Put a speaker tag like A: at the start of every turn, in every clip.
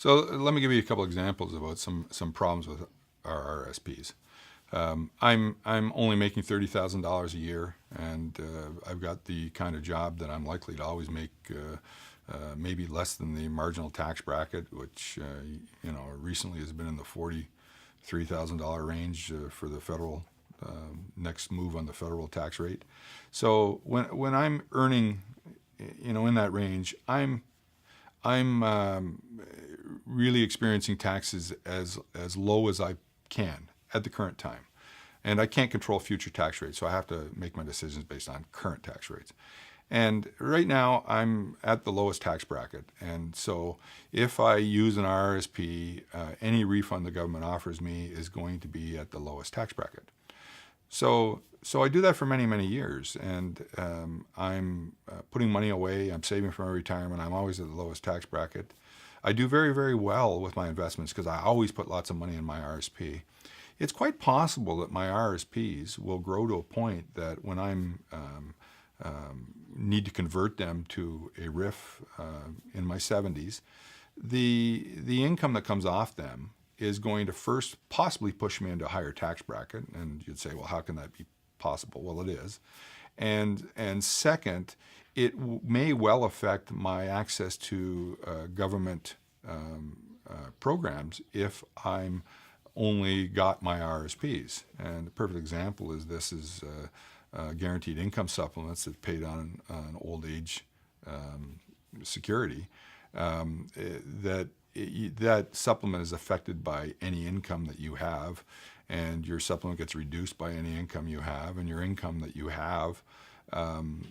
A: So let me give you a couple examples about some problems with RRSPs. I'm only making $30,000 a year, and I've got the kind of job that I'm likely to always make maybe less than the marginal tax bracket, which recently has been in the $43,000 range for the federal next move on the federal tax rate. So when I'm earning, in that range, I'm really experiencing taxes as low as I can at the current time. And I can't control future tax rates, so I have to make my decisions based on current tax rates. And right now, I'm at the lowest tax bracket. And so if I use an RRSP, any refund the government offers me is going to be at the lowest tax bracket. So I do that for many, many years, and I'm putting money away. I'm saving for my retirement. I'm always at the lowest tax bracket. I do very, very well with my investments because I always put lots of money in my RSP. It's quite possible that my RSPs will grow to a point that when I'm need to convert them to a RIF in my 70s, the income that comes off them is going to first possibly push me into a higher tax bracket. And you'd say, well, how can that be possible? Well, it is. And second, it may well affect my access to government programs if I'm only got my RSPs. And the perfect example is this is guaranteed income supplements that paid on an old age security. That supplement is affected by any income that you have, and your supplement gets reduced by any income you have, and your income that you have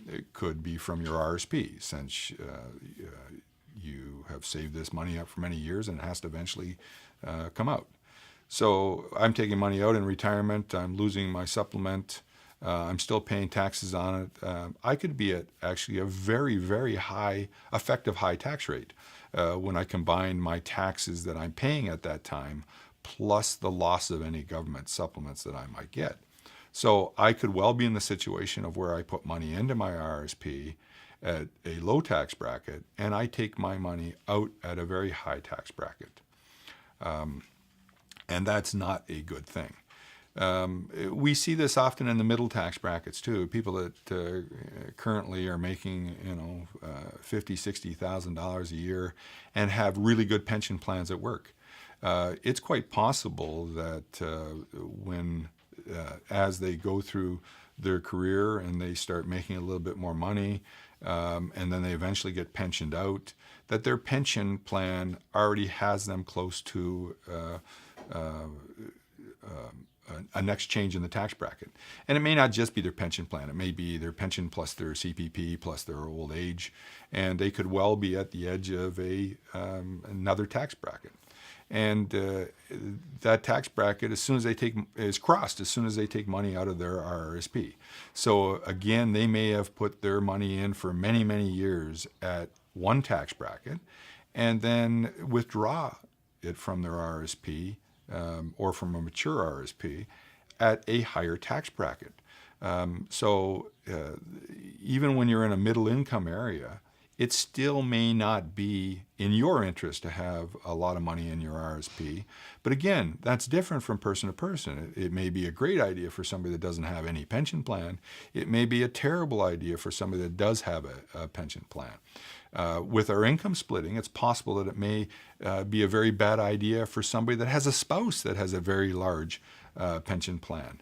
A: it could be from your RSP, since you have saved this money up for many years and it has to eventually come out. So I'm taking money out in retirement, I'm losing my supplement, I'm still paying taxes on it. I could be at actually a very, very high, effective high tax rate when I combine my taxes that I'm paying at that time plus the loss of any government supplements that I might get. So I could well be in the situation of where I put money into my RSP at a low tax bracket and I take my money out at a very high tax bracket. And that's not a good thing. We see this often in the middle tax brackets too. People that currently are making, $50,000, $60,000 a year and have really good pension plans at work. It's quite possible that when, as they go through their career and they start making a little bit more money, and then they eventually get pensioned out, that their pension plan already has them close to a next change in the tax bracket. And it may not just be their pension plan. It may be their pension plus their CPP plus their old age. And they could well be at the edge of another tax bracket. And that tax bracket, is crossed as soon as they take money out of their RRSP. So again, they may have put their money in for many, many years at one tax bracket and then withdraw it from their RRSP or from a mature RRSP at a higher tax bracket. So even when you're in a middle income area, it still may not be in your interest to have a lot of money in your RRSP. But again, that's different from person to person. It may be a great idea for somebody that doesn't have any pension plan. It may be a terrible idea for somebody that does have a pension plan. With our income splitting, it's possible that it may be a very bad idea for somebody that has a spouse that has a very large pension plan.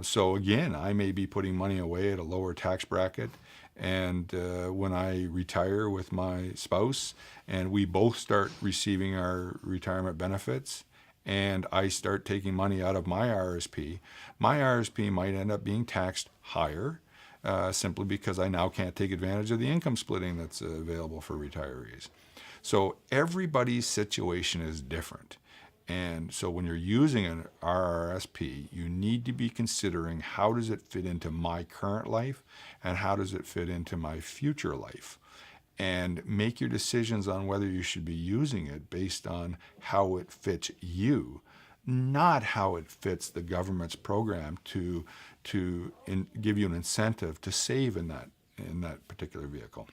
A: So again, I may be putting money away at a lower tax bracket, and when I retire with my spouse and we both start receiving our retirement benefits and I start taking money out of my RSP might end up being taxed higher simply because I now can't take advantage of the income splitting that's available for retirees. So everybody's situation is different. And so when you're using an RRSP, you need to be considering how does it fit into my current life and how does it fit into my future life. And make your decisions on whether you should be using it based on how it fits you, not how it fits the government's program to give you an incentive to save in that particular vehicle.